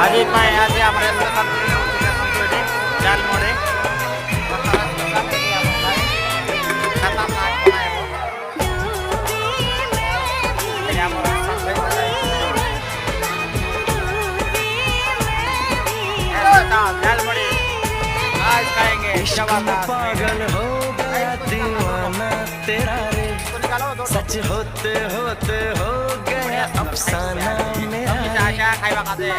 Aji Pai, Aji Amre, Jalan Mode, kata naik naik, ya mau sampai Jalan Mode, आज खाएंगे पागल हो गया दीवाना तेरा रे सच होते होते हो गया अफसाना मेरा आशा खाई बाकाते